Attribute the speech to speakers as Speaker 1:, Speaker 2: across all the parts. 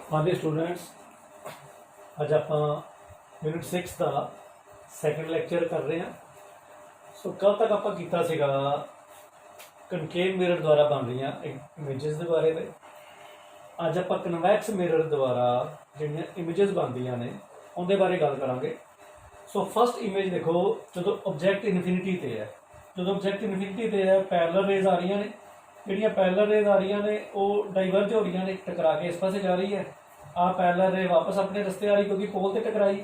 Speaker 1: हाँ जी स्टूडेंट्स, अज आप यूनिट 6 का सैकेंड लैक्चर कर रहे हैं। सो कल तक आप किया सीगा कनकेव मिरर द्वारा बन रही इमेजिज के बारे में। अज आप कन्वैक्स मिरर द्वारा जिहड़ियां इमेजिज बनदियां ने उनके बारे गल करांगे। सो फस्ट इमेज देखो, जो ऑब्जैक्ट इनफिनिटी ते है, जो ऑब्जैक्ट इनफिनिटी ते है पैरेलल रेज आ रही ने, जिहड़ियां पैरेलल रेज आ रही ने वो डाइवर्ज हो रही ने, टकरा के इस पासे जा रही है। आ पैरेलल रे वापस अपने रस्ते आ रही क्योंकि पोल से टकराई।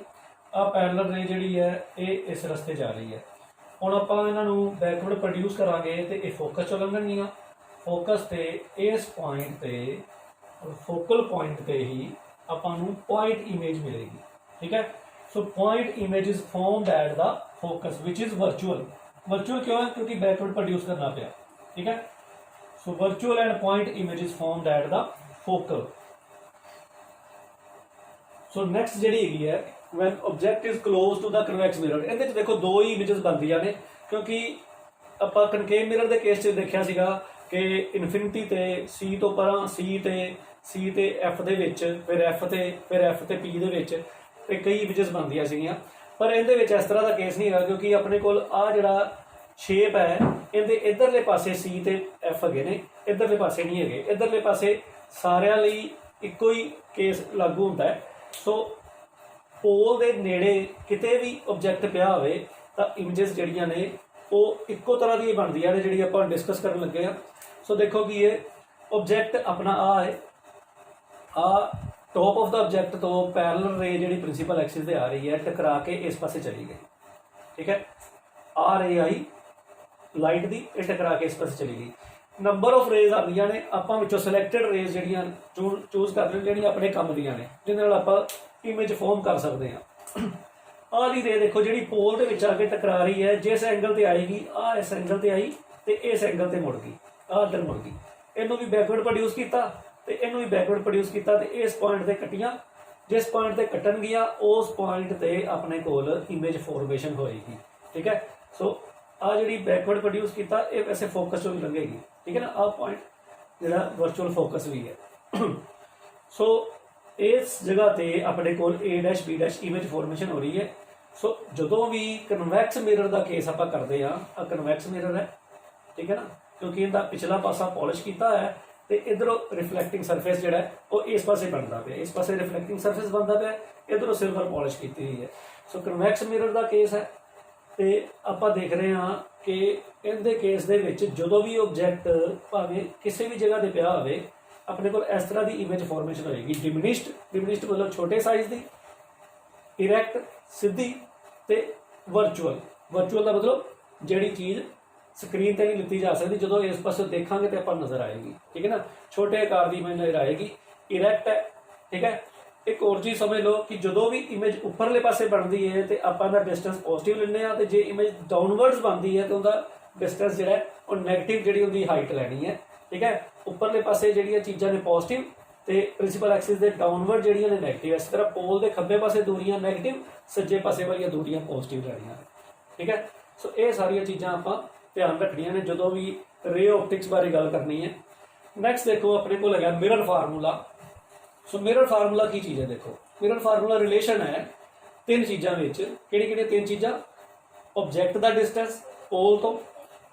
Speaker 1: आ पैरेलल रे जी है ये इस रस्ते जा रही है। हुण आपां इन्हां नूं बैकवर्ड प्रोड्यूस करांगे तो ये फोकस चो लंघणगीਆਂ। फोकस ते इस पॉइंट ते फोकल पॉइंट ते ही आपां नूं पॉइंट इमेज मिलेगी। ठीक है। So point image is formed at the focus which is virtual. Virtual क्यों है? क्योंकि बैकवर्ड प्रोड्यूस करना पिया। ठीक है। So virtual and point image is formed at the focal. So next जी है when object is close to the convex mirror. ये देखो दो ही इमेजेस बनदियां ने, क्योंकि आप कनकेव मिरर के केस देखा सीगा कि इनफिनिटी ते सी तो पर सी ते एफ दे विच, फिर एफ ते पी दे विच ते कई इमेजेस बनदियां सीगियां। पर इहदे विच इस तरह का केस नहीं है, क्योंकि अपने कोल आ जिहड़ा शेप है इहदे इधरले पासे सी ते एफ है ने, इधरले पासे नहीं है। इधरले पासे सारिਆਂ ਲਈ इक्को ही केस लागू होता है। सो पोल के नेड़े किते भी ऑब्जैक्ट पिया होवे तां इमेजेस जिहड़ियां ने वो इक्को तरह दी बनदियां ने, जिहड़ी आपां डिस्कस करन लगे हैं। सो देखो कि ये ऑब्जैक्ट अपना आ है, आ टॉप ऑफ द ऑब्जैक्ट तो पैरेलल रे जिहड़ी प्रिंसीपल एक्सिस ते आ रही है टकरा के इस पासे चली गई। ठीक है। आ रे आई लाइट दी, ये टकरा के इस पासे चली गई। नंबर ऑफ रेज आदियां ने, आपां विचों सिलैक्टेड रेज जिहड़ियां चूज कर लें जिहड़ियां अपने काम दियां ने, जिहदे नाल आपां इमेज फॉर्म कर सकते हैं। आ दी रे देखो जिहड़ी पोल दे विच आके टकरा रही है, जिस एंगल ते आएगी आ इस एंगल ते आई ते इस एंगल ते मुड़ गई, आ इधर मुड़ गई। इहनूं भी बैकवर्ड प्रोड्यूस कीता ते इहनूं भी बैकवर्ड प्रोड्यूस कीता ते इस पॉइंट ते कट्टियां, जिस पॉइंट ते कट्टणगियां उस पॉइंट ते अपने कोल इमेज फॉर्मेशन होएगी। ठीक है। सो आ जिहड़ी बैकवर्ड प्रोड्यूस कीता ये वैसे फोकस चों भी लंघेगी। ठीक है ना। आ पॉइंट जिहड़ा वर्चुअल फोकस भी है। सो इस जगह ते अपने कोल A dash B dash image formation हो रही है। सो जदों भी कन्वैक्स मिरर का केस आप करते हैं, आ कन्वैक्स मिरर है। ठीक है ना, क्योंकि इनका पिछला पासा पॉलिश किया है तो इधरों रिफ्लैक्टिंग सरफेस जो है वो इस पासे बनता पे, इस पासे रिफ्लैक्टिंग सरफेस बनता पे, इधरों सिल्वर पॉलिश की हुई है। सो कन्वैक्स मिरर का केस है तो आप देख रहे हैं कि इनके केस दे विच जदों भी ऑब्जैक्ट भावें किसी भी जगह पर पिया होवे अपने को इस तरह की इमेज फॉर्मेशन होएगी। डिमिनिश्ड मतलब छोटे साइज की, इरैक्ट सीधी ते वर्चुअल का मतलब जिहड़ी चीज़ स्क्रीन पर नहीं लिखी जा सकती, जो इस पास देखांगे तो आप नज़र आएगी। ठीक है ना। छोटे आकार की इमेज नज़र आएगी, इरैक्ट है। ठीक है। एक और चीज़ समझ लो कि जो भी इमेज उपरले पासे बनती है तो आप डिस्टेंस पॉजिटिव लेने, तो जो इमेज डाउनवर्ड्स बनती है तो उसका डिस्टेंस जो है वो नैगेटिव जी उनकी हाइट लैनी है। ठीक है। उपरले पासे जिहड़ियां चीज़ां ने पॉजिटिव तो प्रिंसीपल एक्सिस के डाउनवर्ड जिहड़ियां ने नैगेटिव। इस तरह पोल के खब्बे पासे दूरियां नैगेटिव, सज्जे पासे वाली दूरियां पॉजिटिव लैनियां। ठीक है। सो ये सारिया चीज़ां आप ध्यान रखनियां ने जो भी रे ऑप्टिक्स बारे गल करनी है। नैक्सट देखो अपने को है mirror formula. So mirror formula की चीज़ है? देखो मिरर फार्मूला रिलेशन है तीन चीज़ों में। किहड़ी तीन चीज़ां? ऑब्जैक्ट का डिस्टेंस पोल तो,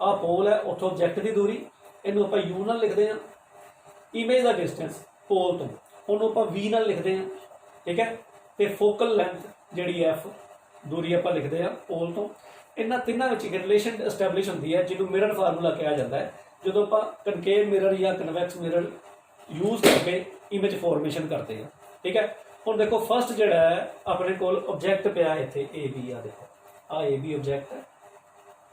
Speaker 1: आ पोल है उतो ऑब्जैक्ट की दूरी, इनू आप यू नाल लिखते हैं। इमेज का डिस्टेंस पोल तो उन्होंने आप वी नाल लिखते हैं। ठीक है। तो फोकल लेंथ जी एफ दूरी आप लिखते हैं पोल तो। इन्होंने तिनों में एक रिलेशन एस्टैबलिश होती है जिन्होंने मिरर फार्मूला कहा जाता है, जो आप कनकेव मिरर या कन्वैक्स मिरर यूज करके इमेज फॉर्मेशन करते हैं। ठीक है। हम देखो फस्ट जो है अपने को ऑब्जैक्ट पिया इतने ए बी, आ देखो आ ए बी ऑब्जैक्ट है।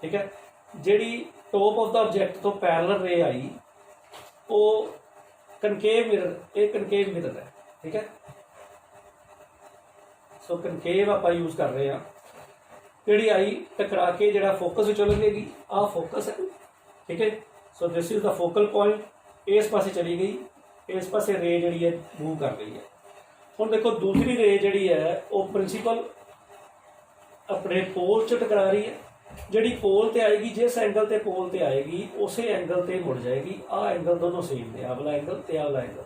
Speaker 1: ठीक है। जी टॉप ऑफ द ऑब्जैक्ट तो पैरेलल रे आई वो कनकेव मिरर, एक कनकेव मिरर है। ठीक है। सो कनकेव आप यूज कर रहे हैं, जी आई टकरा के जो फोकस विचों लंघेगी, आ फोकस है। ठीक है। सो this is the focal point, इस पासे चली गई, इस पासे रे जी है मूव कर रही है। हम देखो दूसरी रे जी है वो प्रिंसीपल अपने पोल च टकरा रही है। जी पोल ते आएगी, जिस एंगल ते पोल ते आएगी उस एंगल ते मुड़ जाएगी। आ एंगल दोनों सेम ने, आ वाला एंगल ते आ वाला एंगल।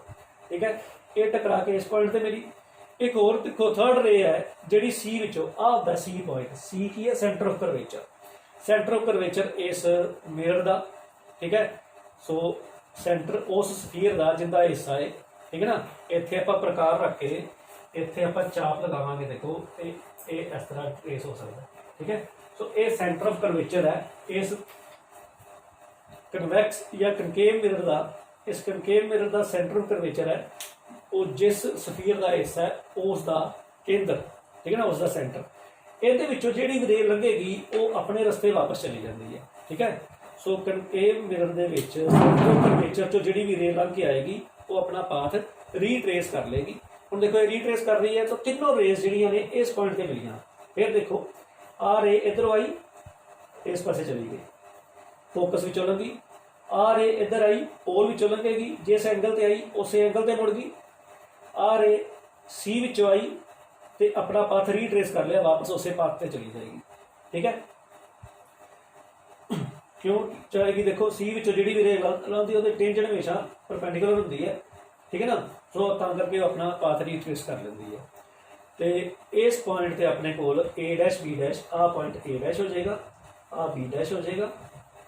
Speaker 1: ठीक है। ये टकरा के इस पॉइंट ते मिली। एक होर देखो थर्ड रे है जिहड़ी सी विचों आ होंदा सी पॉइंट, सी की है centre of curvature, centre of curvature इस मिरर दा, ठीक है। सो सेंटर उस स्फीयर दा जिंदा हिस्सा है, ठीक है ना। इत्थे आपां प्रकार रख के इत्थे आपां चाप लगावांगे, देखो ये इस तरह ट्रेस हो सकता है, ठीक है। सो ये सेंटर ऑफ करवेचर है इस कन्वैक्स या कनकेव मिरर दा, इस कनकेव मिरर दा सेंटर ऑफ करवेचर है वो जिस स्फीयर का हिस्सा है उसका केंद्र, ठीक है ना, उसका सेंटर। ये जिहड़ी भी रेल लंघेगी वो अपने रस्ते वापस चली जाती है, ठीक है। सो कनकेव मिरर के कर्वेचर चो जिहड़ी भी रेल लंघ के आएगी वो अपना पाथ रीट्रेस कर लेगी। हुण देखो ये रीट्रेस कर रही है तो तीनों रेस जिहड़ियां ने इस पॉइंट पर मिलियां। फिर देखो आ रे इधरों आई इस पासे चली गई, फोकस विचों लंघी, आ रे इधर आई पोल विचों लंघेगी, जिस एंगल ते आई उस एंगल ते मुड़ गई, आ रे सी विचों आई तो अपना पाथ रीट्रेस कर लिया, वापस उस पाथ से चली जाएगी, ठीक है। क्यों जाएगी, देखो सी विचों जिहड़ी भी रेल लाउंदी उहदी टेंजेंट हमेशा परपेंडिकुलर हुंदी है, ठीक है ना। सो तां करके अपना पाथ रीट्रेस कर लैंदी है। तो इस पॉइंट से अपने कोल ए डैश बी डैश, आ पॉइंट ए डैश हो जाएगा, आ बी डैश हो जाएगा,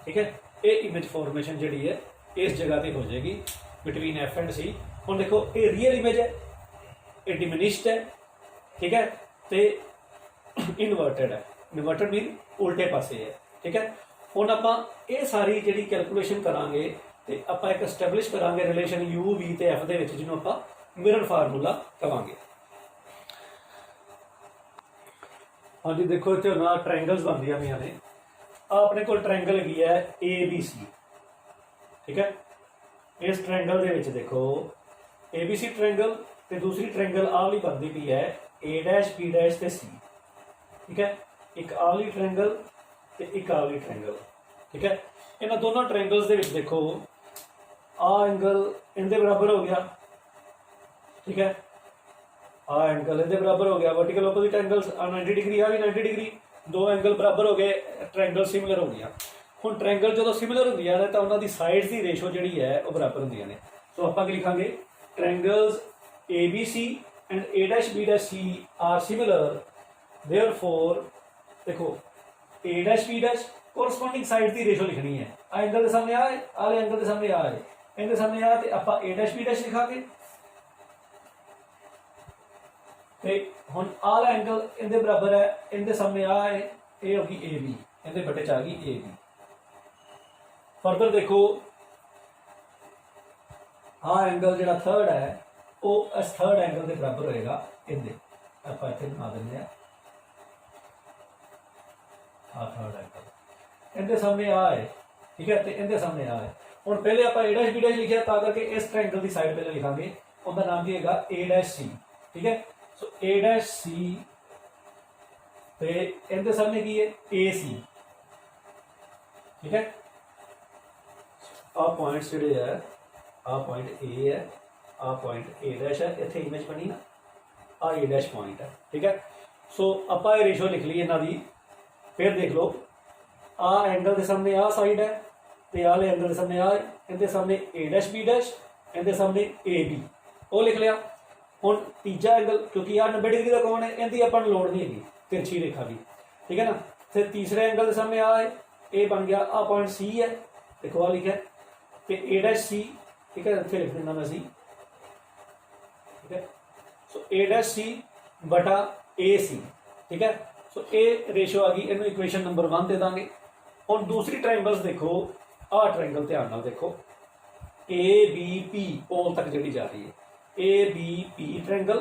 Speaker 1: ठीक है। ये इमेज फॉर्मेशन जिहड़ी है इस जगह पर हो जाएगी बिटवीन एफ एंड सी। हुण देखो ये रियल इमेज है, ये डिमिनिश्ड है, ठीक है, तो इनवर्टेड है, इनवर्टेड मीन उल्टे पासे है, ठीक है। हुण आपां ये सारी जिहड़ी कैलकुलेशन करांगे तो आपां एक एस्टैबलिश करांगे रिलेशन यू वी ते एफ दे विच, जिहनूं आपां मिरर फार्मूला कहांगे। हाँ जी, देखो इत्थे ना ट्रायंगल्स बनदियां पईआं ने। अपने कोल ट्रायंगल हैगी है ए बी सी, ठीक है। इस ट्रायंगल दे विच देखो ए बी सी ट्रायंगल ते दूसरी ट्रायंगल आ वाली बनती पई है ए डैश बी डैश ते सी, ठीक है। एक आ वाली ट्रायंगल ते एक आ वाली ट्रायंगल, ठीक है। इन्हां दोनों ट्रायंगल्स दे विच देखो आ एंगल इनके बराबर हो गया, ठीक है, आ एंगल इनके बराबर हो गया, वर्टिकल ऑपोजिट एंगल्स 90 डिग्री, आ भी 90 डिग्री, दो एंगल बराबर हो गए, ट्रायंगल सिमिलर हो गया। हुण ट्रायंगल जो सिमिलर होंदियां ने तां उन्हां दी साइड्स दी रेशो जिहड़ी है वो बराबर होंदियां ने। सो आपां की लिखांगे triangles ABC and A dash B dash C are similar, therefore देखो A dash B dash corresponding side की रेशो लिखनी है, आ एंगल के सामने आ है, आले एंगल के सामने आ है, इनके सामने आ तो आप A dash B dash लिखा के ते हुण आला एंगल इनके बराबर है, इनके सामने आ है, ये होगी ए बी, इनके बटे च आ गई ए बी। फर्दर देखो हाँ एंगल जो थर्ड है वो इस थर्ड एंगल के बराबर होएगा, इनके आप इतने बना दें हाँ थर्ड एंगल इनके सामने आ है, ठीक है, तो इनके सामने आ है। हुण पहले आप ए डैश बी डैश लिखा ता करके इस ट्रायंगल की साइड पहले लिखांगे, उनका नाम की है ए डैश सी, ठीक है। सो ए डैश सी तो इनके सामने की है ए सी, ठीक है। आ पॉइंट्स जिहड़े है आ पॉइंट ए है, आ पॉइंट ए डैश है, इतने इमेज बनी ना, आ ए डैश पॉइंट है, ठीक है। सो आप रेशो लिख ली इन्हों की। फिर देख लो आ एंगल के सामने आ साइड है, तो आले एंगल के सामने आ, इनके सामने ए डैश बी डैश, इनके सामने ए बी, वो लिख लिया। हुण तीजा एंगल क्योंकि आ 90 डिग्री का कौन है, इनकी अपन लोड़ नहीं है तिरछी रेखा की, ठीक है ना। फिर तीसरे एंगल के सामने आ है, ए बन गया आ पॉइंट सी है, देखो आ लिखा है, तो ए डैश सी, ठीक है, इतने लिख देना मैं सी, ठीक है। सो ए डैश सी बटा ए सी, ठीक है। सो ए रेशो आ गई, इन्होंने इक्वेशन नंबर 1 दे देंगे। और दूसरी ट्रायंगल्स देखो, आ ट्रायंगल ध्यान नाल देखो, ए बी पी पोल तक जी जा रही है, ए बी पी ट्रायंगल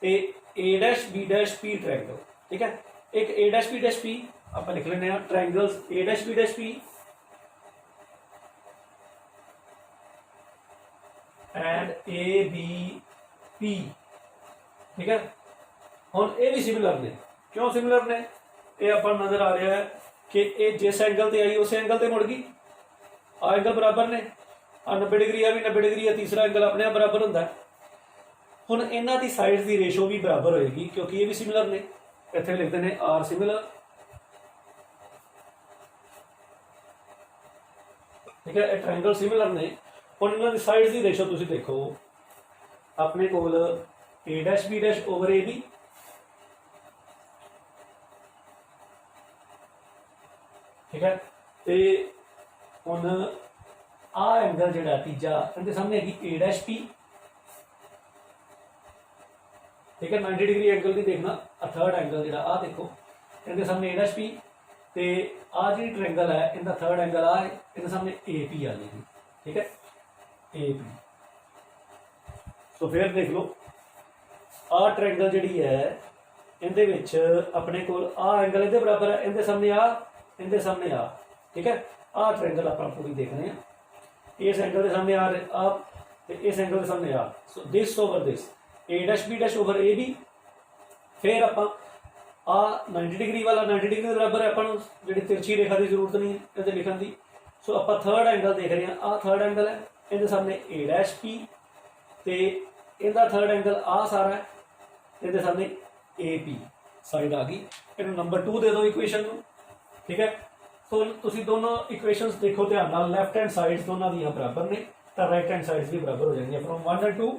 Speaker 1: ते A dash B dash P triangle, ठीक है। एक A dash B dash P आप लिख लेने triangles A dash B dash P and A B P, ठीक है। हुण ये भी सिमिलर ने, क्यों सिमिलर ने, ये अपन नजर आ रहा है कि ये जिस एंगल से आई उस एंगल से मुड़ गई, आ एंगल बराबर ने, आ 90 डिग्री आ भी 90 डिग्री है, तीसरा एंगल अपने आप बराबर होंदा है। हुण इन्हां दी साइड्स की रेशो भी बराबर होएगी क्योंकि ये भी सिमिलर ने, इत्थे लिखते हैं आर सिमिलर, ठीक है। ट्रायंगल सिमिलर ने, हुण इन्हां दी साइड्स की रेशो तुसीं देखो, अपने कोल A dash B dash over A B, ठीक है। तो हुण आ एंगल जिहड़ा तीजा इहदे सामने हैगी ए डैश पी, ठीक है। 90 डिग्री एंगल भी देखना, थर्ड एंगल जिहड़ा आ देखो इहदे सामने ए डैश पी, ते आ जी ट्रायंगल है इनका थर्ड एंगल आ है, इहदे सामने ए पी आ जाएगी, ठीक है, ए पी। सो फिर देख लो आ ट्रायंगल जिहड़ी है इहदे विच अपने कोल आ एंगल इहदे बराबर है, इहदे सामने आ, इहदे सामने आ, ठीक है। आ ट्रायंगल आपां पूरी देखने हैं, इस एंगल के सामने आ इस एंगल के सामने आ, so this over this A dash B dash over A B. फिर आपां आ 90 डिग्री वाला 90 डिग्री के बराबर है, अपन जी तिरछी रेखा की जरूरत नहीं है इहदे लिखण की। सो आप थर्ड एंगल देख रहे हैं, आ थर्ड एंगल है, इहदे सामने ए डैश पी, तो इहदा थर्ड एंगल आ सारा है, इहदे सामने ए पी साइड आ गई। इहनूं नंबर 2 दे दो इक्वेशन को, ठीक है। सो तुसीं दोनों इक्वेशनस देखो ध्यान नाल, लैफ्ट हैंड साइड्स दोनों दी बराबर ने, तो राइट हैंड साइड्स भी बराबर हो जाएंगे। फ्रॉम 1 एंड 2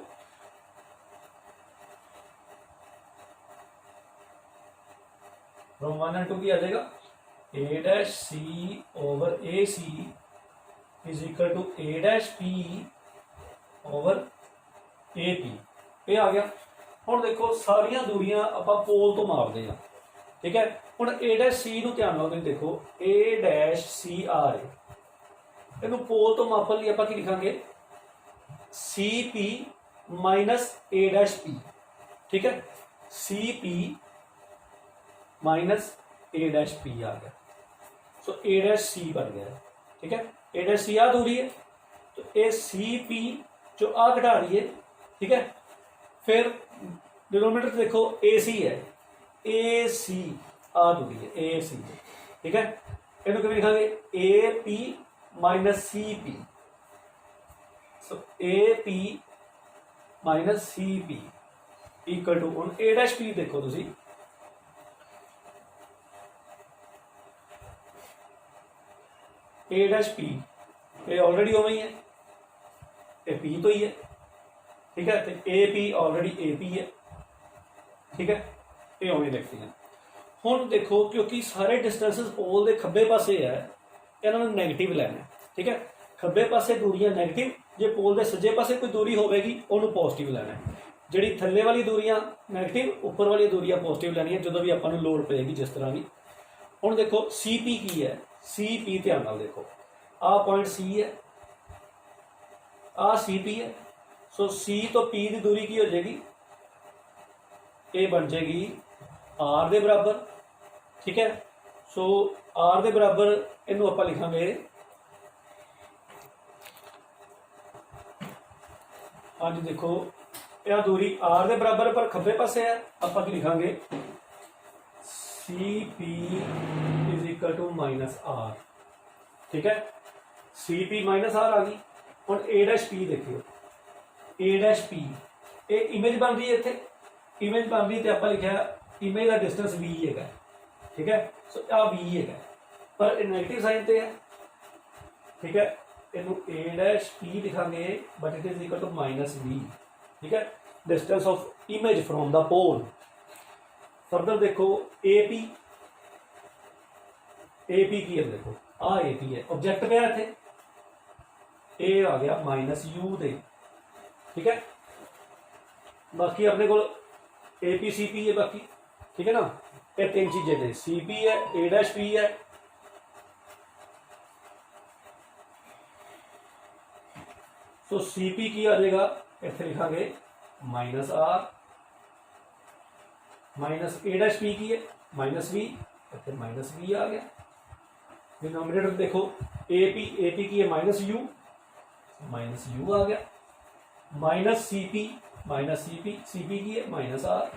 Speaker 1: फ्रॉम 1 एंड 2 की आ जाएगा A dash C over A C is equal to A dash P over A P, ये आ गया। हुण देखो सारिया दूरियां आपां पोल तो मापते हैं, ठीक है। हुण ए डैश सी नूं ध्यान नाल देखो, ए डैश सी आ रहे, इहनूं पोल तो मापन लई आपां की लिखांगे C P minus A dash P, ठीक है। C P minus A dash P आ गया, सो ए डैश सी बन गया, ठीक है। ए डैश सी आ दूरी है, तो ए सी पी जो आ घटा रही है, ठीक है। फिर डिनोमिनेटर देखो ए सी है, ए सी आ दूरी है, ए सी, ठीक है। इन्हों किवें लिखांगे A P minus C P, so A P minus C P equal to, हुण ए डैश पी देखो तुसीं, ए डैश पी ये ऑलरेडी उवें ही है, ए पी तो ही है, ठीक है। तो A P already A P है, ठीक है, ये उवें देखते हैं। हुण देखो क्योंकि सारे डिस्टेंसेस पोल के खब्बे पासे है, इन्होंने नैगेटिव लैना है, ठीक है। खब्बे पासे दूरियां नैगेटिव, जे पोल के सज्जे पासे कोई दूरी होगी उन्होंने पॉजिटिव लैना है। जी थल्ले वाली दूरियां नैगेटिव, उपर वाली दूरियां पॉजिटिव लैनियां जो भी आपां नूं लोड़ पेगी जिस तरह भी। हुण देखो सी पी की है, सी पी ध्यान नाल देखो, आ पॉइंट सी है, आ सी पी है, सो सी तो पी की दूरी की हो जाएगी, ये बन जाएगी आर दे बराबर, ठीक है। सो आर दे बराबर इनू आपां लिखांगे, आज देखो यह दूरी आर दे बराबर पर खब्बे पासे है, आपां की लिखांगे C P is equal to minus R, ठीक है। सी पी माइनस आर आ गई। हुण ए डैश पी देखियो, ए डैश पी ये इमेज बन रही है, इत्थे इमेज बन रही, तो आप लिखा इमेज का डिस्टेंस वी है, ठीक है। सो आ वी है, पर नेगेटिव साइन पे है, ठीक है। इनू ए डैश पी लिखांगे but it is equal to minus V, ठीक है, distance of image from the pole. Further देखो ए पी की है, देखो आ ए पी है, ऑब्जेक्ट पे है, थे ए आ गया माइनस यू दे, ठीक है। बाकी अपने को ए पी सी पी है बाकी, ठीक है ना। ये तीन चीजें ने, सी पी है, ए डैश पी है, तो सी पी की आ जाएगा, इतने लिखांगे minus R, minus A dash P की है माइनस वी, इतने माइनस वी आ गया। डिनोमिनेटर देखो ए पी की है माइनस यू आ गया, माइनस सी पी की है माइनस आर,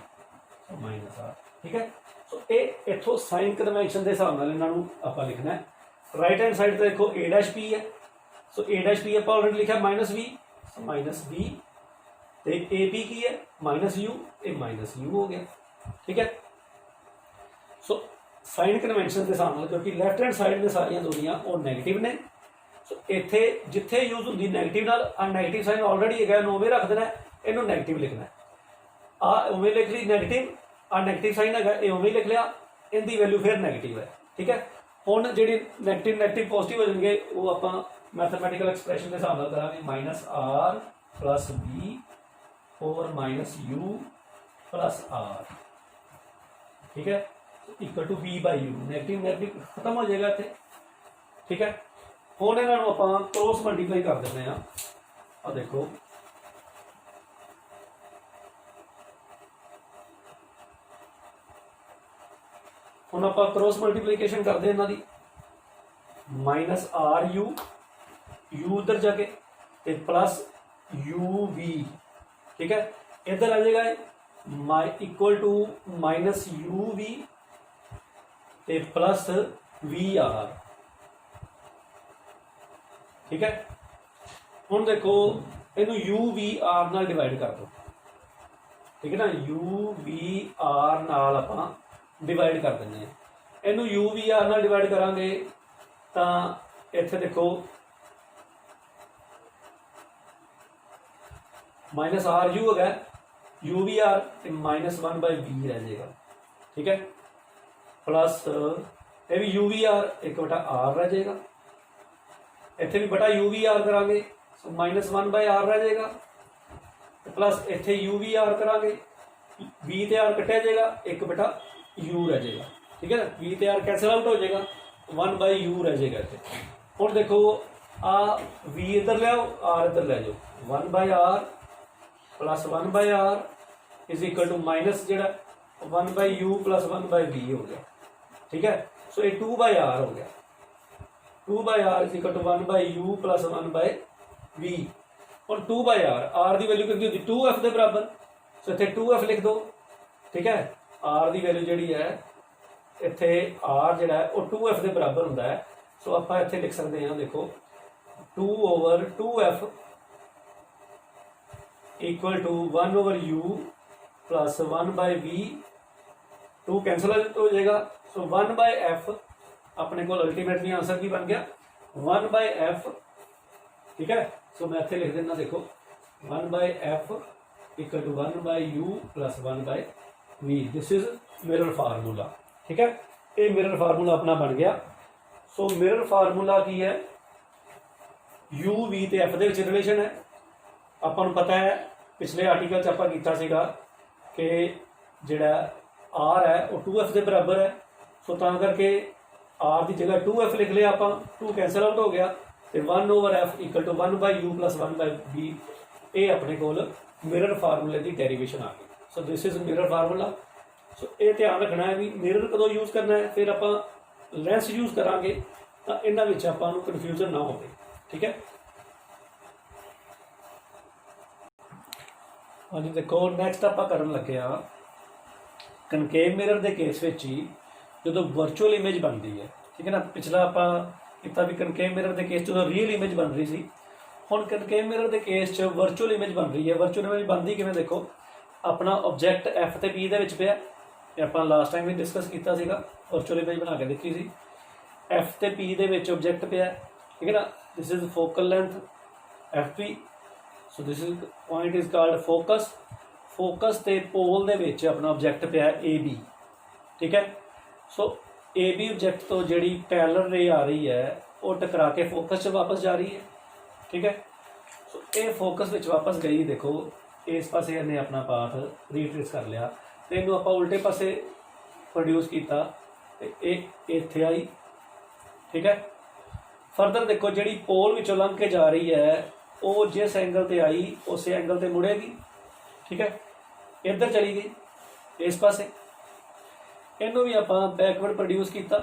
Speaker 1: ठीक है। सो ये इथों साइन कन्वेंशन के हिसाब नाल इन्हां नूं आपां लिखना है। राइट हैंड साइड पे देखो ए डैश पी है, सो ए डैश पी आपां ऑलरेडी लिखा माइनस वी, तो ए पी की है माइनस यू, ये माइनस यू हो गया, ठीक है। सो साइन कन्वेंशन के हिसाब नाल क्योंकि लैफ्ट हैंड साइड में सारियां दूरियां वो नैगेटिव ने, सो इत्थे जिथे यूज होंदी नैगेटिव नाल, नेगेटिव साइन ऑलरेडी है नोवे रख देना, ਇਹਨੂੰ ਨੈਗੇਟਿਵ ਲਿਖਣਾ ਹੈ। ਆ ਉਵੇਂ ਲਿਖ ਲਈ ਨੈਗੇਟਿਵ, ਆ ਨੈਗੇਟਿਵ ਸਾਈਨ ਹੈਗਾ, ਇਹ ਉਵੇਂ ਲਿਖ ਲਿਆ, ਇਹਦੀ ਵੈल्यू ਫਿਰ ਨੈਗੇਟਿਵ ਹੈ। ठीक है, ਹੁਣ ਜਿਹੜੀ ਨੈਗੇਟਿਵ ਨੈਗੇਟਿਵ ਪੋਜ਼ਿਟਿਵ ਹੋ ਜਾਣਗੇ ਉਹ ਆਪਾਂ मैथमेटिकल एक्सप्रैशन के हिसाब से करा माइनस आर प्लस बी और माइनस यू प्लस आर, ठीक है, equal to B by U, negative negative खत्म हो जाएगा इतने। ठीक है, हुण इन्हां नूं आपां क्रॉस मल्टीप्लाई कर दिंदे हां। आ देखो हुण आपां क्रॉस मल्टीप्लीकेशन करदे इन्हां दी, माइनस आर यू, यू उधर जाके ते प्लस यू वी, ठीक है, इधर आ जाएगा equal to minus U V ते प्लस वी आर। ठीक है, हुण देखो इनू यू वी आर नाल डिवाइड कर दो। ठीक है ना, यू वी आर नाल आपां डिवाइड कर देंगे। इनू यू वी आर नाल डिवाइड करांगे तां इत्थे देखो माइनस आर यू है, U V R minus one by B रह जाएगा। ठीक है, प्लस ये भी यू वी आर एक बटा आर रह जाएगा, इतने भी बटा यू वी आर करांगे so minus one by R रह जाएगा, प्लस इतने यू वी आर करांगे, बी ते आर कटिया जाएगा, एक बटा यू रह जाएगा। ठीक है ना, बी ते आर कैंसल आउट हो जाएगा, वन बाई यू रह जाएगा इतने। और देखो आ वी इधर ले आओ, आर इधर ले जाओ, one by R plus one by R is equal to minus जोड़ा one by U plus one by B हो गया। ठीक है, सो ये टू बाई आर हो गया, two by R is equal to one by U plus one by B. और two by R की वैल्यू कितनी होती टू एफ के बराबर, सो इतने टू एफ लिख दो। ठीक है, आर की वैल्यू जी है इतने आर जोड़ा है वो टू एफ के बराबर होंगे है, सो आप इतने लिख सकते हैं, देखो two over two F equal to one over U plus one by V, two cancel हो जाएगा, सो वन बाई एफ अपने को अल्टीमेटली आंसर की बन गया वन बाई एफ। ठीक है, सो मैं इतने लिख देना, देखो one by F equal to one by U plus one by V, this is mirror formula. ठीक है, ये मिरर फार्मूला अपना बन गया। सो मिरर फार्मूला की है, यू वी ते एफ के रिलेशन है, अपन पता है पिछले आर्टिकल च आपां कीता सीगा कि जिहड़ा आर है वो टू एफ के बराबर है, सो तां करके आर की जगह टू एफ लिख लिया आपां, टू कैंसल आउट हो गया, तो one over F equal to one by U plus one by B, ये अपने कोल मिरर फार्मूले की डेरीवेशन आ गई। So this is mirror formula. सो ये ध्यान रखना है भी मिरर कदों यूज़ करना है, फिर आपां लेंस यूज़ करांगे तो इन्हां विच आपां नूं कन्फ्यूजन ना होवे। ठीक है, हाँ जी, देखो नैक्सट आप करन लगे आ कनकेव मिरर के केस में ही जो वर्चुअल इमेज बनती है। ठीक है ना, पिछला आप भी कनकेव मिरर के केस जो रीयल इमेज बन रही थी, हुण कनकेव मिरर के केस वर्चुअल इमेज बन रही है। वर्चुअल इमेज बनती किवें, देखो अपना ऑब्जैक्ट एफ ते पी दे पिया, आप लास्ट टाइम भी डिस्कस किया सीगा, वर्चुअल इमेज बना के देखी सी, एफ ते पी दे ऑब्जैक्ट पिया। ठीक है ना, this is focal length F P, so this is point is called focus. Focus ते पोल दे विच अपना ऑब्जैक्ट पिया ए बी। ठीक है, सो ए बी ऑब्जैक्ट तो जी पैरेलल रे आ रही है वो टकरा के फोकस च वापस जा रही है। ठीक है, सो ये फोकस विच वापस गई, देखो इस पासे इन्हें अपना पाथ रीट्रेस कर लिया, तो इनू आप उल्टे पासे प्रोड्यूस किया, इत्थे आई। ठीक है, फरदर देखो जी पोल विचों लंघ के जा रही है वो जिस एंगल ते आई उस एंगल ते मुड़ेगी। ठीक है, इधर चली गई इस पासे, इनू भी आप बैकवर्ड प्रोड्यूस किया,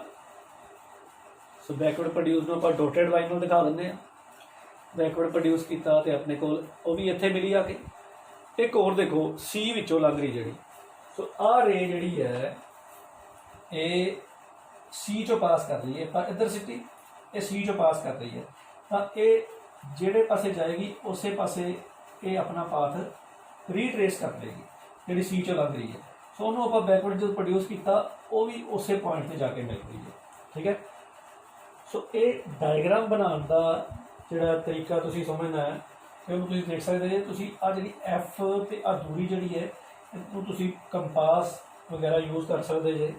Speaker 1: सो बैकवर्ड प्रोड्यूस में आप डॉटेड लाइन दिखा देंगे, बैकवर्ड प्रोड्यूस किया तो अपने को वो भी इत्थे मिली आके। एक और देखो सी विचों लंघ रही जी, सो आ रे जी है ये सी चो पास कर रही है, पर इधर सिटी ये सी चो पास कर रही है, तो ये जेड़े पासे जाएगी उस पासे ये अपना पाथ रीट्रेस कर लेगी जी सी चो लग रही है। सो उन्होंने आप बैकवर्ड जो प्रोड्यूस किया वो भी उस पॉइंट पर जाके मिल रही है। ठीक है, सो ये डायग्राम बनाने का जोड़ा तरीका तुसीं समझना है ਤੇ ਉਹਨੂੰ ਤੁਸੀਂ ਦੇਖ ਸਕਦੇ ਜੇ ਤੁਸੀਂ ਆ ਜਿਹੜੀ ਐਫ ਤੇ ਆ ਦੂਰੀ ਜਿਹੜੀ ਹੈ ਇਹਨੂੰ ਤੁਸੀਂ ਕੰਪਾਸ ਵਗੈਰਾ ਯੂਜ਼ ਕਰ ਸਕਦੇ ਜੇ।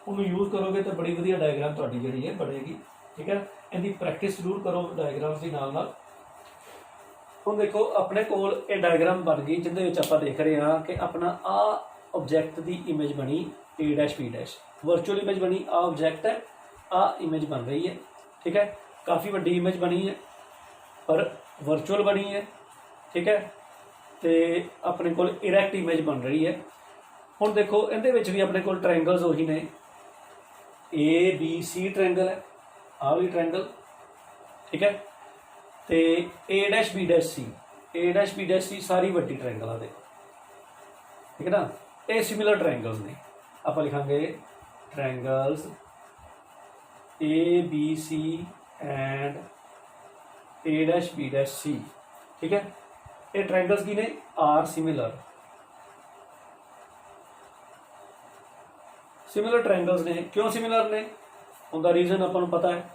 Speaker 1: ਉਹਨੂੰ ਯੂਜ਼ ਕਰੋਗੇ ਤਾਂ ਬੜੀ ਵਧੀਆ ਡਾਇਗਰਾਮ ਤੁਹਾਡੀ ਜਿਹੜੀ ਹੈ ਬਣੇਗੀ। ਠੀਕ ਹੈ, ਇਹਦੀ ਪ੍ਰੈਕਟਿਸ ਜ਼ਰੂਰ ਕਰੋ ਡਾਇਗਰਾਮਸ ਦੀ ਨਾਲ ਨਾਲ। ਹੁਣ ਦੇਖੋ ਆਪਣੇ ਕੋਲ ਇਹ ਡਾਇਗਰਾਮ ਬਣ ਗਈ ਜਿਹਦੇ ਵਿੱਚ ਆਪਾਂ ਦੇਖ ਰਹੇ ਹਾਂ ਕਿ ਆਪਣਾ ਆ ਆਬਜੈਕਟ ਦੀ ਇਮੇਜ ਬਣੀ a dash b dash, virtual image ਬਣੀ, ਆ ਆਬਜੈਕਟ ਹੈ, ਆ ਇਮੇਜ ਬਣ ਰਹੀ ਹੈ। ਠੀਕ ਹੈ, ਕਾफ़ी ਵੱਡੀ ਇਮੇਜ ਬਣੀ ਹੈ ਪਰ ਵਰਚੁਅਲ ਬਣੀ ਹੈ। ਠੀਕ ਹੈ, ਤੇ ਆਪਣੇ ਕੋਲ ਇਰੈਕਟ ਇਮੇਜ ਬਣ ਰਹੀ ਹੈ। ਹੁਣ ਦੇਖੋ ਇਹਦੇ ਵਿੱਚ ਵੀ ਆਪਣੇ ਕੋਲ ਟ੍ਰਾਇੰਗਲਸ ਉਹੀ ਨੇ, ABC ਟ੍ਰਾਇੰਗਲ ਹੈ, ਆ ਵੀ ਟ੍ਰਾਇੰਗਲ। ਠੀਕ ਹੈ, ਤੇ A dash B dash C, A dash B dash C ਸਾਰੀ ਵੱਡੀ ਟ੍ਰਾਇੰਗਲਾਂ ਦੇ। ਠੀਕ ਹੈ ਨਾ, ਇਹ ਸਿਮਿਲਰ ਟ੍ਰਾਇੰਗਲਸ ਨੇ। ਆਪਾਂ ਲਿਖਾਂਗੇ triangles ABC and A dash B dash C। ਠੀਕ ਹੈ, ਇਹ ਟ੍ਰਾਇੰਗਲਸ ਕੀ ਨੇ, ਆਰ ਸਿਮਿਲਰ, ਸਿਮਿਲਰ ਟ੍ਰਾਇੰਗਲਸ ਨੇ। ਕਿਉਂ ਸਿਮਿਲਰ ਨੇ, ਉਹਦਾ ਰੀਜ਼ਨ ਆਪਾਂ ਨੂੰ ਪਤਾ ਹੈ।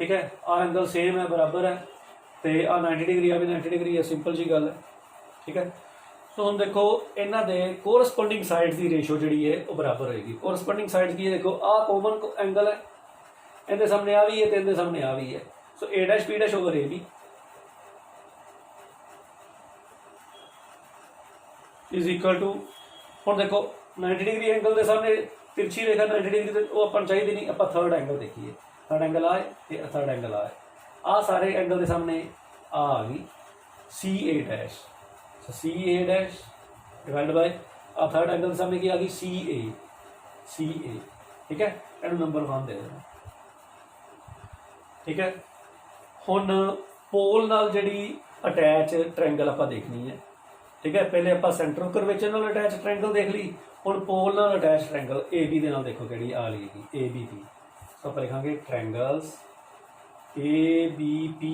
Speaker 1: ठीक है, आ एंगल सेम है, बराबर है, तो आ 90 डिग्री, आ भी 90 डिग्री है, सिंपल जी गल है। ठीक है, सो हम देखो इन्हों के कोरसपोंडिंग साइड्स की रेशो जी है वो बराबर होगी। कोरसपोंडिंग साइड्स की है, देखो आ कॉमन एंगल है, इनके सामने आ भी है तो इनके सामने आ भी है। So A dash B dash over A B is equal to, हम देखो 90 डिग्री एंगल के सामने तिरछी रेखा 90 डिग्री, तो वो अपन चाहिए नहीं, आप थर्ड एंगल देखिए, थर्ड एंगल आए तो थर्ड एंगल आए, आ सारे एंगल के सामने आ गई CA dash, CA dash divide by आ थर्ड एंगल के सामने की आ गई CA। ठीक है, इन नंबर 1 दे देना। ठीक है, हुण पोल नाल जिहड़ी अटैच ट्रायंगल आपां देखनी है। ठीक है, पहले आपां सेंटर कर्वेचर नाल अटैच ट्रायंगल देख ली, हुण पोल नाल अटैच ट्रायंगल AB दे नाल देखो किहड़ी आ लिखी ABP। तो आप लिखांगे triangles ABP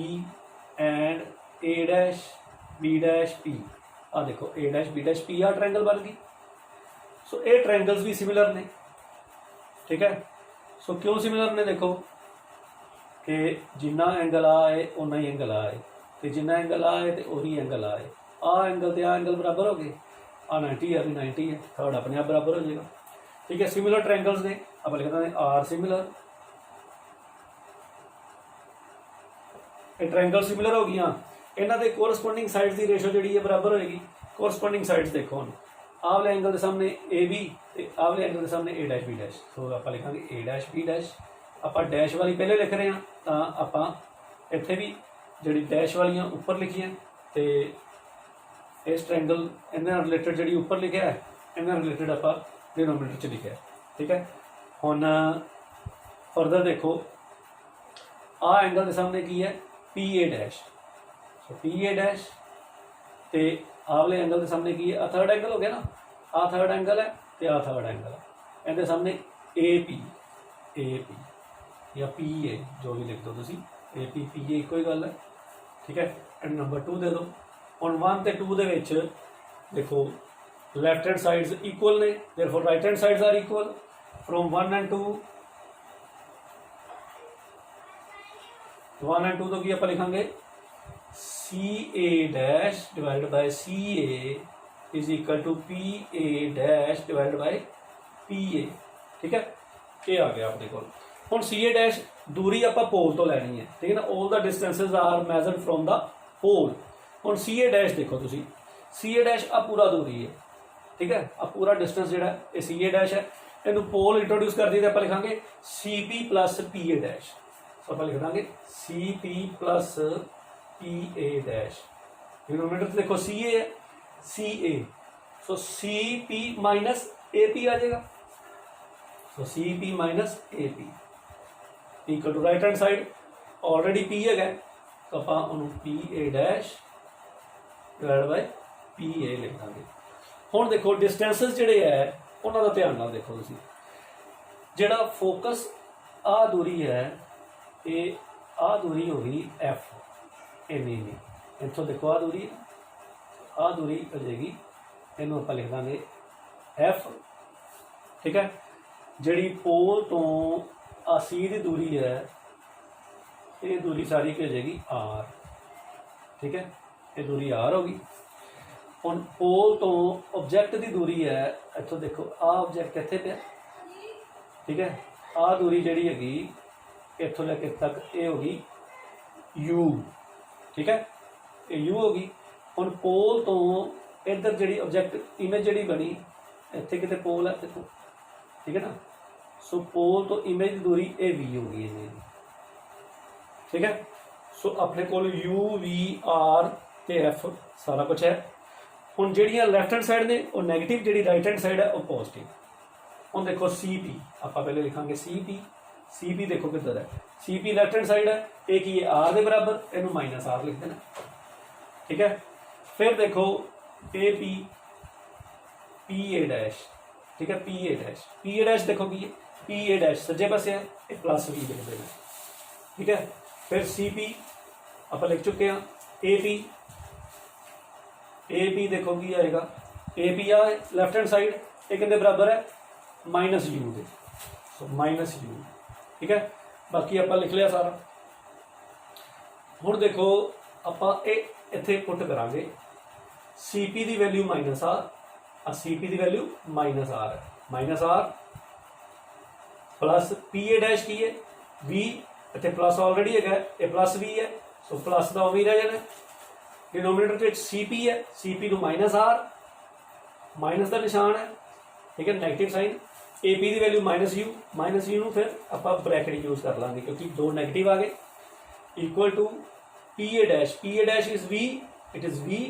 Speaker 1: and A dash B dash P। आ देखो A dash B dash P आ ट्रायंगल बन गई। सो ये ट्रायंगल्स भी सिमिलर ने। ठीक है, सो क्यों सिमिलर ने, देखो कि जिन्ना एंगल आ है उन्ना ही एंगल आ है, तो जिन्ना एंगल आ है तो वही एंगल आ है। आ एंगल तो आ एंगल बराबर हो गए, आ 90 है भी 90 है, थर्ड अपने आप बराबर हो जाएगा। ठीक है, सिमिलर ट्रायंगल्स ने आप लिखते हैं आर सिमिलर, ट्रायंगल सिमिलर हो गई। इन्हों के कोरसपोंडिंग साइड्स की रेशो जी है बराबर होएगी। कोरसपोंडिंग साइड्स देखो हम आ वाले एंगल के सामने AB, आ वाले एंगल के सामने A dash B dash. So आप लिखांगे A डैश B डैश, आप डैश वाली पहले लिख रहे हैं तो आप इत्थे भी जी डैश वालियाँ उपर लिखियाँ, तो इस ट्रायंगल इन्हें रिलेटेड जी उपर लिखा है, इन्हें रिलेटेड आप डिनोमीनेटर च लिखा है। ठीक है, हुण फर्दर देखो आ एंगल के सामने की है PA डैश, सो PA डैश, तो आ वाले एंगल के सामने की है, आ थर्ड एंगल हो गया ना, आ थर्ड एंगल है तो आ थर्ड एंगल है, इनके सामने AP या PA जो भी लिख दो तुसी, AP PA एक ही गल है। ठीक है, एंड नंबर 2 दे दो। हुण 1 ते 2 दे विच देखो लैफ्ट हैंड साइड्स इक्वल ने, therefore right hand sides are equal. From 1 and 2 तो की आप लिखांगे CA dash divide by CA is equal to PA dash divide by PA। ठीक है, ये आ गया अपने को। हुण CA डैश दूरी आप पोल तो लैनी है। ठीक है ना, all the distances are measured from the pole. हुण CA डैश देखो तुसी, CA डैश आ पूरा दूरी है। ठीक है, आ पूरा डिस्टेंस जिहड़ा ये CA डैश है, इनू पोल इंट्रोड्यूस कर दी तो आप लिखांगे CP plus PA dash. So आप लिख देंगे CP plus PA dash. Denominator देखो CA है, CA, so CP minus AP आ जाएगा। So CP minus AP equal to right hand side already P है, तो आप PA dash divide by PA लिख देंगे। हुण देखो डिस्टेंसेस जिहड़े है उन्हों का ध्यान नाल देखो तुसीं, जिहड़ा फोकस आ दूरी है, ये आ दूरी हो गई F, इन्नी इतों देखो आ दूरी हो जाएगी, इनू आप लिख देंगे F। ठीक है, जी पोल तो आ C की दूरी है, ये दूरी सारी हो जाएगी R। ठीक है, ये दूरी r होगी। ਹੁਣ पोल तो ऑब्जेक्ट की दूरी है इतों देखो आ ऑब्जेक्ट इत्थे पे, ठीक है, आ दूरी जिहड़ी हैगी इत्थों लैके तक ये होगी u, ठीक है, ये u होगी। ਹੁਣ पोल तो इधर जिहड़ी ऑब्जेक्ट इमेज जिहड़ी बनी इत्थे किते पोल है देखो, ठीक है ना। सो पोल तो इमेज की दूरी ये v होगी इन्हें, ठीक है। सो अपने कोल u v r ते f सारा कुछ है। ਹੁਣ ਜਿਹੜੀਆਂ ਲੈਫਟ हैंड साइड ने वो नैगेटिव, जी राइट हैंड साइड है वो पॉजिटिव। ਹੁਣ देखो सी पी आप पहले लिखांगे सी पी देखो किधर है, C P left hand side है, एक ही है आर के बराबर, इनू माइनस आर लिख देना, ठीक है। फिर देखो ए पी ए डैश, ठीक है, पी ए डैश देखो की पी ए डैश सज्जे पासे है, ये प्लस भी लिख देना, ठीक है। फिर सी पी आप लिख चुके हैं, ए पी देखो की आएगा, ए पी आ लैफ्ट हैंड साइड एक इनके बराबर है माइनस यू दे, सो माइनस यू, ठीक है। बाकी आप लिख लिया सारा। हुण देखो आप इत्थे पुट करांगे सी पी की value minus R, C P की वैल्यू माइनस आर है, minus R plus P A dash की है वी, इत्थे प्लस ऑलरेडी है, ये प्लस वी है, सो प्लस का उम्मीद रह जाना। डिनोमिनेटर सी पी है, C P two minus R, minus का निशान है, ठीक है, नैगेटिव साइन। ए पी की वैल्यू माइनस यू फिर आप ब्रैकेट यूज कर लाँगे क्योंकि दो नैगेटिव आ गए, equal to P A dash is V, it is V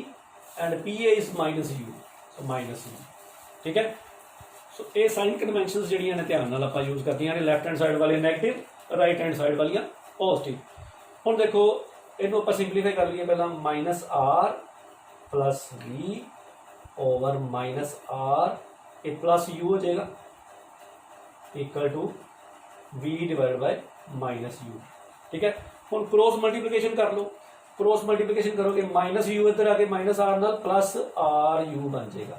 Speaker 1: and P A is minus U, so minus U, ठीक है। सो ये साइन कन्वेंशन जिहड़ियां ने ध्यान नाल आपां यूज करदियां ने, लैफ्ट हैंड साइड वाले नैगेटिव, राइट हैंड साइड वालियां पॉजिटिव। हुण देखो इनू आप सिंपलीफाई कर लीए, पहला minus R plus V over minus R, ये प्लस यू हो जाएगा, equal to V divide by minus U, ठीक है। हुण क्रॉस मल्टीप्लिकेशन कर लो, क्रॉस मल्टीप्लिकेशन करोगे माइनस यू इधर आके माइनस आर नाल प्लस आर यू बन जाएगा,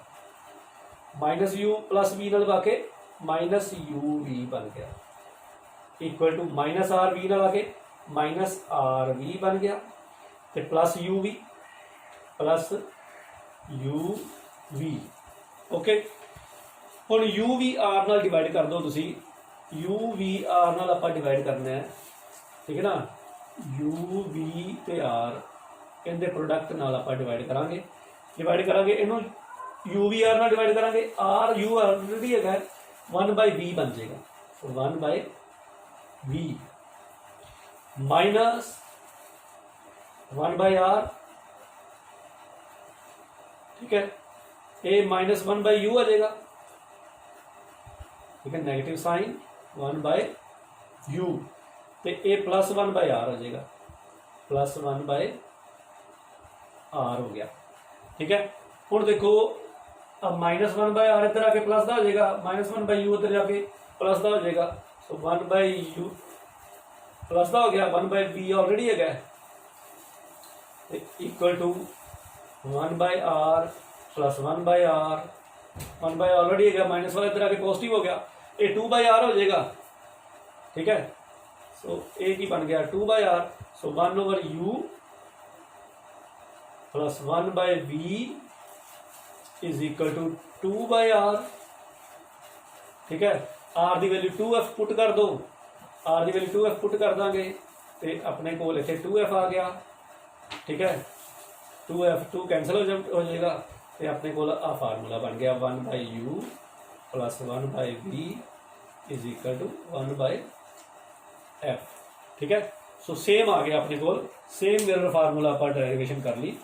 Speaker 1: माइनस यू प्लस वी नाल आके माइनस यू वी बन गया, equal to minus R V नाल आके माइनस आर वी बन गया, तो प्लस यू वी, ओके। हुण यू वी आर नाल डिवाइड कर दो तुसी, यू वी आर नाल आपां डिवाइड करना है, ठीक है ना। यू वी ते आर इनके प्रोडक्ट नाल आपां डिवाइड करांगे इनू यू वी आर नाल डिवाइड करांगे, आर यू ऑलरेडी है 1/v बन जाएगा, 1/v माइनस 1/r, ठीक है, ए माइनस 1/u आ जाएगा, ठीक है, नेगेटिव साइन 1/u, तो ए प्लस 1/r हो जाएगा, प्लस 1/r हो गया, ठीक है। हुण देखो अब माइनस 1/r इधर आके प्लस का हो जाएगा, माइनस 1/u इधर जाके प्लस का हो जाएगा, सो 1/u प्लस का हो गया, 1/v ऑलरेडी है, equal to 1/r plus 1/r, 1/r already है, माइनस वाला इधर आके पॉजिटिव हो गया, ये 2/r हो जाएगा, ठीक है। सो ए की बन गया 2/r, so 1/u plus 1/v is equal to 2/r, ठीक है। आर की वैल्यू 2f पुट कर दो, आर की वैल्यू 2f पुट कर देंगे तो अपने को इतने 2f आ गया, ठीक है, 2f 2 कैंसल हो जाएगा, तो अपने को आ फार्मूला बन गया 1/u plus 1/v is equal to 1/f, ठीक है। सो सेम आ गया अपने को, सेम मिरर फार्मूला आप डेरिवेशन कर ली।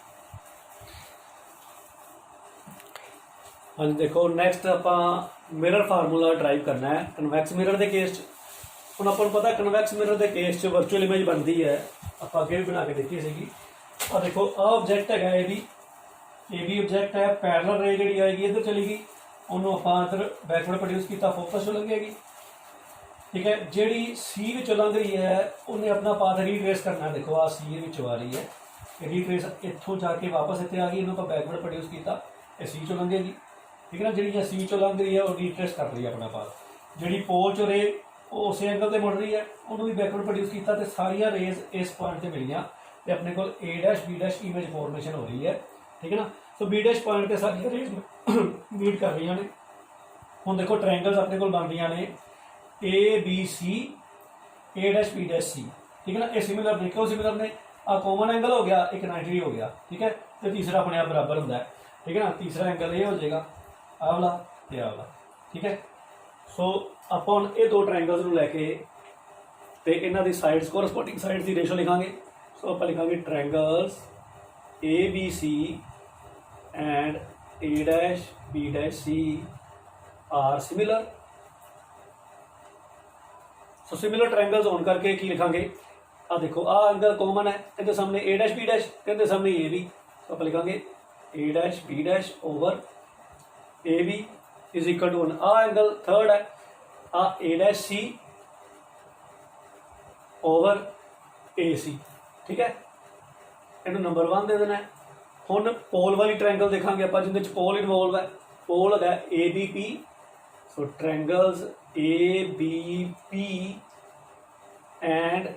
Speaker 1: हाँ जी देखो नैक्सट आप मिरर फार्मूला ड्राइव करना है कन्वैक्स मिरर के केस। हम अपन पता कन्वैक्स मिरर के केस वर्चुअल इमेज बनती है, आप अगे भी बना के देखी सी। और देखो आ ऑब्जैक्ट है ये भी ऑब्जैक्ट है, पैरेलल रे जी आएगी इधर चलेगी, उन्होंने आप इधर बैकवर्ड प्रोड्यूस किया फोकस चल गएगी, ठीक है। जी सी विच लंघ रही है उन्हें अपना पाथ रीट्रेस करना है। देखो आ सी विच आ रही है, रीट्रेस इतों जाके वापस इतने आ गई, इन्होंने आप बैकवर्ड प्रोड्यूस किया, ये सी चो लंघेगी, ठीक है ना। जी सी चो लंघ रही है और रीट्रेस कर रही है अपना पाथ। जी पोल चो रे उस एंगल से मुड़ रही है, उन्होंने भी बैकवर्ड प्रोड्यूस किया, तो सारिया रेज इस पॉइंट से मिलियाँ ਤੇ ਆਪਣੇ ਕੋਲ A dash B dash image formation ਹੋ ਰਹੀ ਹੈ, ठीक है ना। सो B डैश पॉइंट ते सारी रेज मीट कर रही ने। हुण देखो ट्रायंगल्स अपने को बन रही ने ABC A dash B dash C, ठीक है ना। ये सिमिलर ने, क्यों सिमिलर ने? आ कॉमन एंगल हो गया, एक 90 हो गया, ठीक है। तो तीसरा अपने आप बराबर होंदा है, ठीक है ना। तीसरा एंगल ये हो जाएगा आ वाला ते आ वाला, ठीक है। सो आपां हुण ये दो ट्रायंगल्स नूं लैके ते इन्हां दी साइड्स कोरस्पोंडिंग साइड्स दी रेशो लिखांगे। सो आपां लिखांगे triangles ABC and A dash B dash C are similar। so similar triangles होने करके की लिखांगे, आ देखो आ एंगल कॉमन है, इनके सामने A dash B dash, इनके सामने AB, तो आप लिखांगे A dash B dash over AB is equal to 1। आ एंगल थर्ड है, आ A dash C over AC, ठीक है। इन्हें नंबर 1 दे देना है। ਹੁਣ ਪੋਲ ਵਾਲੀ ਟ੍ਰਾਇੰਗਲ ਦੇਖਾਂਗੇ ਆਪਾਂ, ਜਿਹਦੇ ਵਿੱਚ ਪੋਲ ਇਨਵੋਲਵ ਹੈ। ਪੋਲ ਹੈਗਾ ABP, so triangles ABP and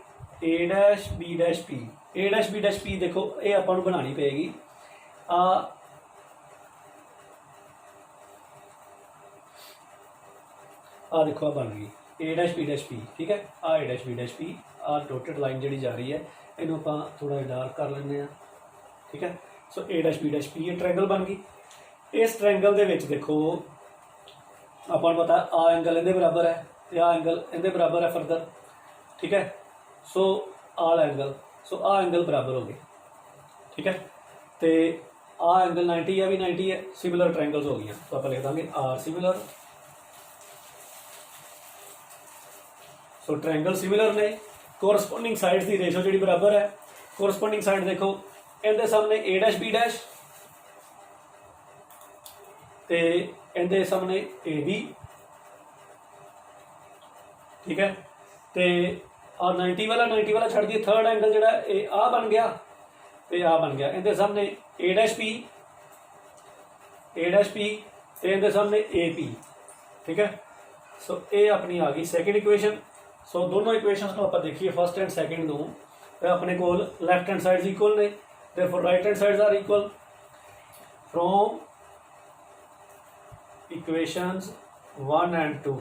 Speaker 1: A dash B dash P। A dash B dash P ਦੇਖੋ ਇਹ ਆਪਾਂ ਨੂੰ ਬਣਾਉਣੀ ਪਏਗੀ। ਆ ਦੇਖੋ ਆ ਬਣ ਗਈ A dash B dash P, ਠੀਕ ਹੈ। ਆ A dash B dash P, ਆ ਡੋਟਡ ਲਾਈਨ ਜਿਹੜੀ ਜਾ ਰਹੀ ਹੈ ਇਹਨੂੰ ਆਪਾਂ ਥੋੜਾ ਜਿਹਾ ਡਾਰਕ ਕਰ ਲੈਂਦੇ ਹਾਂ, ठीक है। So A dash B dash P ये ट्रायंगल बन गई। इस ट्रायंगल दे विच देखो आपां नूं पता आ एंगल इहदे बराबर है ते आ एंगल इहदे बराबर है फर्दर, ठीक है। सो आल एंगल, सो आ एंगल बराबर हो गए, ठीक है। तो आ एंगल 90 है, भी 90 है, सिमिलर ट्रायंगल्स हो गई। तो आप लिख देंगे are similar. So triangle similar ने, कोरस्पोंडिंग साइड्स की रेशो जी बराबर है। कोरस्पोंडिंग साइड देखो इनके सामने A डैश B डैश ते इनके सामने AB, ठीक है। तो आ 90 वाला छड़ दिए, थर्ड एंगल जो आ बन गया तो आ बन गया। इनके सामने A डैश P तो इनके सामने AP, ठीक है। सो ये अपनी आ गई सैकेंड इक्वेशन। सो दोनों इक्वेशन को आप देखिए फर्स्ट एंड सैकेंड नूं, अपने को लैफ्ट हैंड साइड्स इक्वल ने, therefore right hand sides are equal। from equations 1 and 2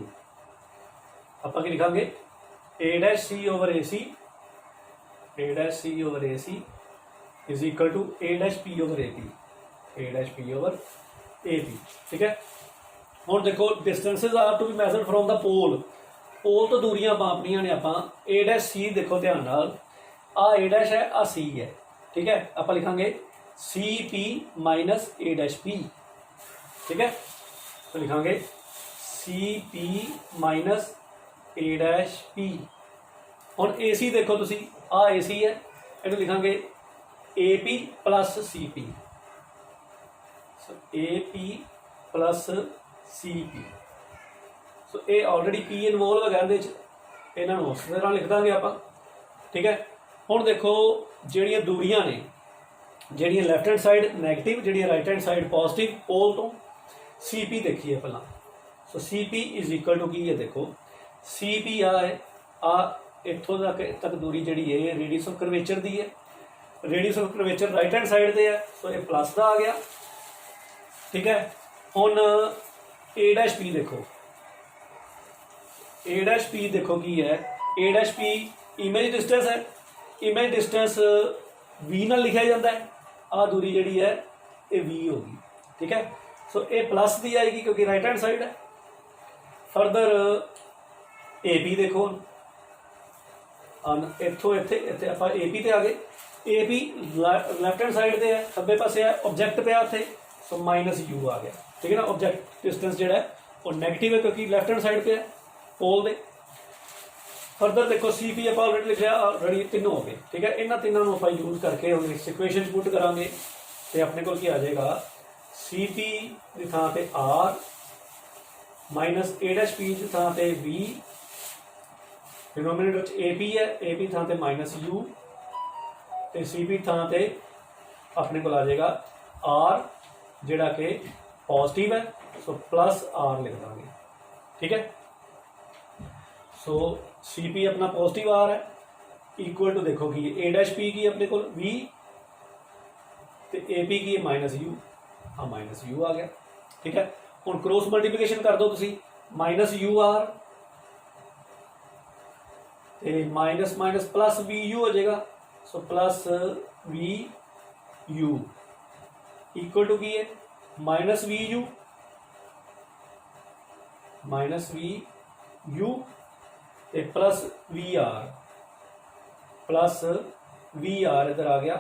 Speaker 1: ਆਪਾਂ ਕੀ ਲਿਖਾਂਗੇ A dash C over AC, A dash C over AC is equal to A dash P over AP, A dash P over AP, ठीक है। ਹੁਣ देखो distances are to be measured from the pole। पोल तो दूरियां मापनियां ने आपां। A dash C देखो ध्यान नाल, आ A dash है, आ C है, ठीक है। आप लिखांगे CP minus A dash P, ठीक है। तो लिखांगे CP minus A dash P। और AC देखो तुसी, आ AC है, इन्हें लिखांगे AP प्लस CP, सो AP प्लस CP। सो ये ऑलरेडी P इनवॉल्व है, इन्होंने उस तरह लिख देंगे आप, ठीक है। हुण देखो ਜਿਹੜੀਆਂ दूरियां ने, ਜਿਹੜੀਆਂ लैफ्ट हैंड साइड नैगेटिव, ਜਿਹੜੀਆਂ right hand side positive pole तो CP देखिए पहला। सो CP इज इक्वल टू की है, देखो CP आ इत्थों तक दूरी जी है रेडियस ऑफ करवेचर दी है। Radius of curvature right hand side से है, सो ये प्लस का आ गया, ठीक है। हुण A डैश P देखो, A डैश P देखो की है, A dash P image distance है, इमेज डिस्टेंस V नाल लिखा जाता है। आ दूरी जी है ये V होगी, ठीक है। सो ये प्लस दी आएगी क्योंकि राइट हैंड साइड है। फर्दर AP देखो, इतों इतने इतने आप AP ते आ गए। AP लैफ्ट हैंड साइड से है, खब्बे पासे है, ऑब्जैक्ट पे उत्थे, सो माइनस U आ गया, ठीक है ना। ऑब्जैक्ट डिस्टेंस जो है वो नैगेटिव है क्योंकि लैफ्ट हैंड साइड पे है पोल दे। फर्दर देखो CP आप ऑलरेडी लिखा, ऑलरेडी तीनों हो गए, ठीक है। इन्होंने तीनों आप यूज करके हम इस इक्वेशन पुट करांगे तो अपने को क्या आ जाएगा, CP की थां ते R minus A dash P की थां ते V, डिनोमिनेटर AP है, AP थां ते माइनस U, तो CP थां ते अपने को आ जाएगा R जिहड़ा कि पॉजिटिव है, सो प्लस R लिख देंगे, ठीक है। सो CP अपना पॉजिटिव R है, इक्वल टू देखो कि ए डैश पी की अपने को वी तो ए पी की माइनस यू, हाँ माइनस यू आ गया। ठीक है, हम क्रॉस मल्टीप्लीकेशन कर दो तुसी, minus U R minus minus plus V U हो जाएगा। So plus V U equal to की है minus V U plus V R इधर आ गया,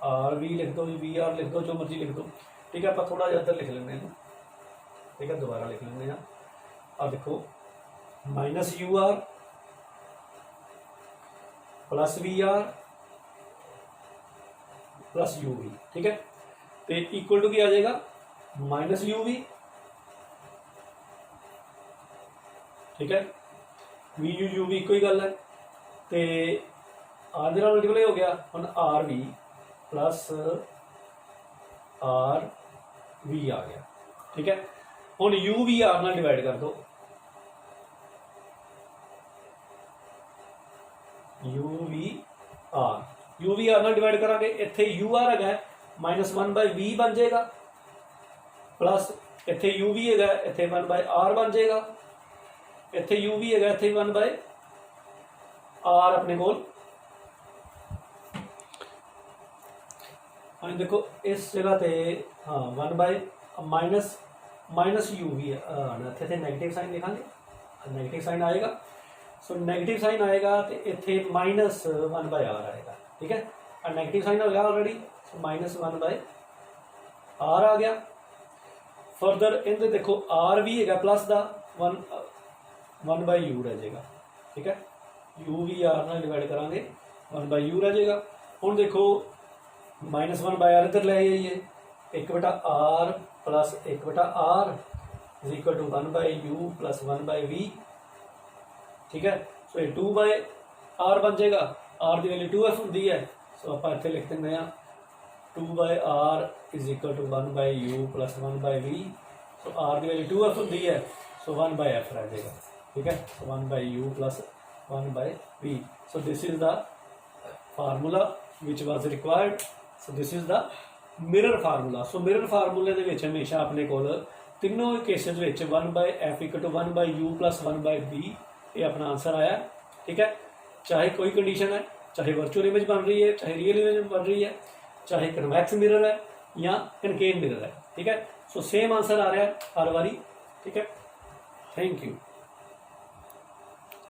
Speaker 1: आर वी लिख दो, वी आर लिख दो, जो मर्जी लिख दो। ठीक है, आप थोड़ा ज्यादा लिख लेंगे। ठीक है, दोबारा लिख लेंगे। अब देखो minus U R plus V R plus U V. ठीक है, तो इक्वल टू क्या आ जाएगा माइनस यू वी। ठीक है, वी यू वी कोई गल है, तो आर दे नाल मल्टीप्लाई हो गया। हम R V plus R V आ गया। ठीक है, हम यू वी आर नाल डिवाइड कर दो, यू वी आर नाल डिवाइड करांगे, इत्थे यू आर है माइनस वन बाय वी बन जाएगा, प्लस इत्थे यू वी है इत्थे वन बाय आर बन जाएगा, इत्थे यू वी है इत्थे वन बाय आर अपने कोल। हाँ देखो इस जगह पे हाँ one by minus U V इत्थे नैगेटिव साइन लिखांगे, नैगेटिव साइन आएगा। सो नैगेटिव साइन आएगा तो इत्थे माइनस वन बाय आर आएगा। ठीक है, और नैगेटिव साइन हो गया already, so minus one by R आ गया। फर्दर इनके देखो आर भी है प्लस का वन बाय यू रह जाएगा। ठीक है, यू भी आर नाल डिवाइड करांगे, वन बाय यू रह जाएगा। हम देखो माइनस वन बाय आर इधर ले जाइए, एक बटा आर प्लस एक बटा R is equal to one by U plus one by V. ठीक है, सो ये टू बाय आर बन जाएगा, आर की वैल्यू 2f होंगी है। सो आप इतने लिख देंगे two by R is equal to one by U plus one by V. So R की वैल्यू 2f होंगी है, सो वन बाय एफ रह जाएगा। ठीक है, so one by U plus one by V. So this is the formula which was required. So this is the mirror formula. So mirror फार्मूले के हमेशा अपने को तीनों cases one by F equal to one by U plus one by V, ये अपना answer आया। ठीक है, चाहे कोई कंडीशन है, चाहे वर्चुअल इमेज बन रही है, चाहे रियल इमेज बन रही है, चाहे कन्वेक्स मिरर है या कनकेव मिरर है। ठीक है, सो सेम आंसर आ रहा है हर बारी। ठीक है, थैंक यू।